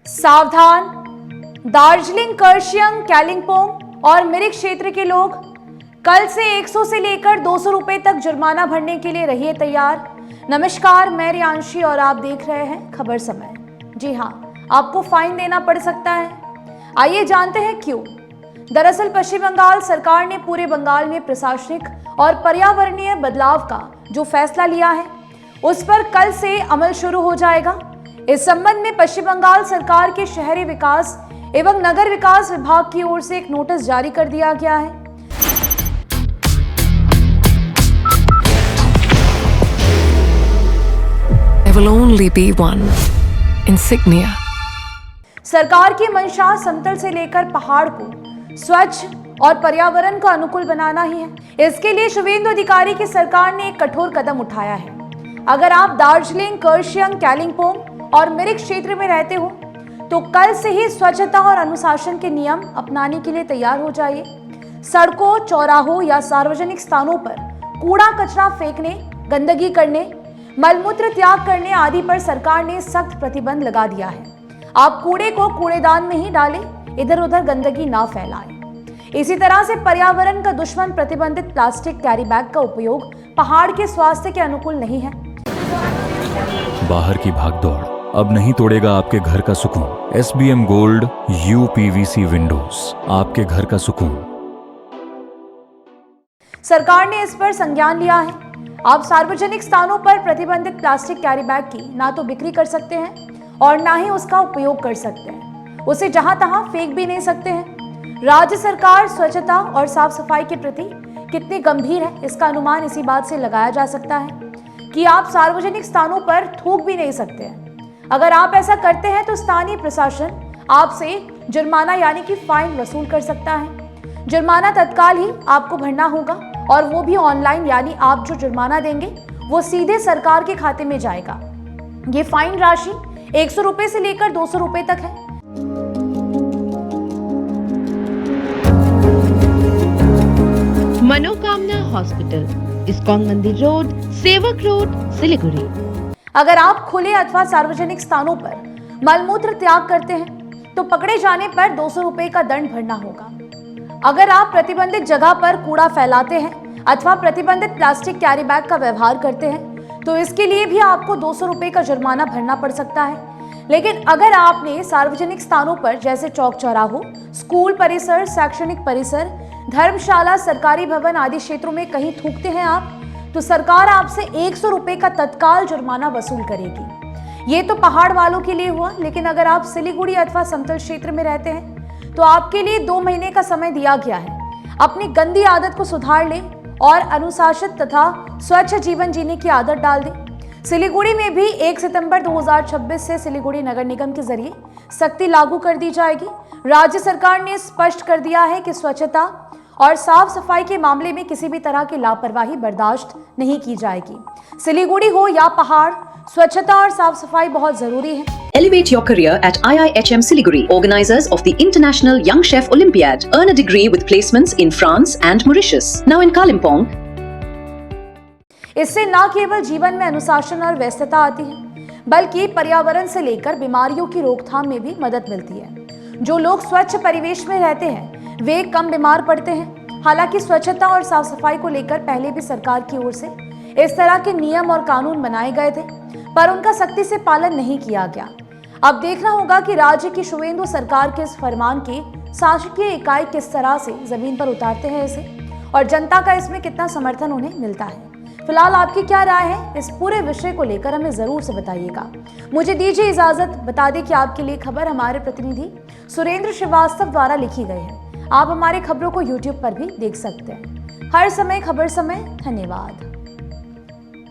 सावधान, दार्जिलिंग, कर्शियंग, कालिंपोंग और मिरिक क्षेत्र के लोग कल से 100 से लेकर 200 रुपए तक जुर्माना भरने के लिए रहिए तैयार। नमस्कार, मैं रियांशी और आप देख रहे हैं खबर समय। जी हाँ, आपको फाइन देना पड़ सकता है। आइए जानते हैं क्यों। दरअसल पश्चिम बंगाल सरकार ने पूरे बंगाल में प्रशासनिक और पर्यावरणीय बदलाव का जो फैसला लिया है उस पर कल से अमल शुरू हो जाएगा। इस संबंध में पश्चिम बंगाल सरकार के शहरी विकास एवं नगर विकास विभाग की ओर से एक नोटिस जारी कर दिया गया है। There will only be one insignia. सरकार की मंशा समतल से लेकर पहाड़ को स्वच्छ और पर्यावरण को अनुकूल बनाना ही है। इसके लिए शुवेंदु अधिकारी की सरकार ने एक कठोर कदम उठाया है। अगर आप दार्जिलिंग, कर्शियंग, कालिंपोंग और मिरिक क्षेत्र में रहते हो तो कल से ही स्वच्छता और अनुशासन के नियम अपनाने के लिए तैयार हो जाइए। सड़कों, चौराहों या सार्वजनिक स्थानों पर कूड़ा कचरा फेंकने, गंदगी करने, मलमूत्र त्याग करने आदि पर सरकार ने सख्त प्रतिबंध लगा दिया है। आप कूड़े को कूड़ेदान में ही डालें, इधर उधर गंदगी ना फैलाएं। इसी तरह से पर्यावरण का दुश्मन प्रतिबंधित प्लास्टिक कैरी बैग का उपयोग पहाड़ के स्वास्थ्य के अनुकूल नहीं है। बाहर की भागदौड़ अब नहीं तोड़ेगा आपके घर का सुकून। SBM गोल्ड UPVC विंडोज, आपके घर का सुकून। सरकार ने इस पर संज्ञान लिया है। आप सार्वजनिक स्थानों पर प्रतिबंधित प्लास्टिक कैरी बैग की ना तो बिक्री कर सकते हैं और ना ही उसका उपयोग कर सकते हैं। उसे जहां तहां फेंक भी नहीं सकते हैं। राज्य सरकार स्वच्छता और साफ सफाई के प्रति कितनी गंभीर है, इसका अनुमान इसी बात से लगाया जा सकता है कि आप सार्वजनिक स्थानों पर थूक भी नहीं सकते हैं। अगर आप ऐसा करते हैं तो स्थानीय प्रशासन आपसे जुर्माना यानी कि फाइन वसूल कर सकता है। जुर्माना तत्काल ही आपको भरना होगा और वो भी ऑनलाइन, यानी आप जो जुर्माना देंगे वो सीधे सरकार के खाते में जाएगा। ये फाइन राशि 100 रुपए से लेकर 200 रुपए तक है। मनोकामना हॉस्पिटल, इस्कॉन मंदिर रोड, सेवक रोड, सिलीगुड़ी। अगर आप खुले अथवा सार्वजनिक स्थानों पर मलमूत्र त्याग करते हैं तो पकड़े जाने पर 200 रुपए का दंड भरना होगा। अगर आप प्रतिबंधित जगह पर कूड़ा फैलाते हैं अथवा प्रतिबंधित प्लास्टिक कैरी बैग का व्यवहार करते हैं तो इसके लिए भी आपको 200 रुपए का जुर्माना भरना पड़ सकता है। लेकिन अगर आपने सार्वजनिक स्थानों पर जैसे चौक चौराहों, स्कूल परिसर, शैक्षणिक परिसर, धर्मशाला, सरकारी भवन आदि क्षेत्रों में कहीं थूकते हैं आप तो सरकार आपसे 100 रुपए का तत्काल जुर्माना वसूल करेगी। ये तो पहाड़ वालों के लिए हुआ, लेकिन अगर आप सिलीगुड़ी अथवा समतल क्षेत्र में रहते हैं तो आपके लिए 2 महीने का समय दिया गया है। अपनी गंदी आदत को सुधार लें और अनुशासित तथा स्वच्छ जीवन जीने की आदत डाल दें। सिलीगुड़ी में भी 1 सितंबर 2026 से सिलीगुड़ी नगर निगम के जरिए सख्ती लागू कर दी जाएगी। राज्य सरकार ने स्पष्ट कर दिया है कि स्वच्छता और साफ सफाई के मामले में किसी भी तरह की लापरवाही बर्दाश्त नहीं की जाएगी। सिलीगुड़ी हो या पहाड़, स्वच्छता और साफ सफाई बहुत जरूरी है। Elevate your career at IIHM Siliguri, organizers of the International Young Chef Olympiad. Earn a degree with placements in France and Mauritius. Now in Kalimpong. इससे न केवल जीवन में अनुशासन और व्यस्तता आती है बल्कि पर्यावरण से लेकर बीमारियों की रोकथाम में भी मदद मिलती है। जो लोग स्वच्छ परिवेश में रहते हैं वे कम बीमार पड़ते हैं। हालांकि स्वच्छता और साफ सफाई को लेकर पहले भी सरकार की ओर से इस तरह के नियम और कानून बनाए गए थे पर उनका सख्ती से पालन नहीं किया गया। अब देखना होगा कि राज्य की शुवेंदु सरकार के इस फरमान के शासकीय इकाई किस तरह से जमीन पर उतारते हैं इसे और जनता का इसमें कितना समर्थन उन्हें मिलता है। फिलहाल आपकी क्या राय है इस पूरे विषय को लेकर हमें जरूर से बताइएगा। मुझे दीजिए इजाजत। बता दें कि आपके लिए खबर हमारे प्रतिनिधि सुरेंद्र श्रीवास्तव द्वारा लिखी गई है। आप हमारे खबरों को YouTube पर भी देख सकते हैं। हर समय खबर समय। धन्यवाद।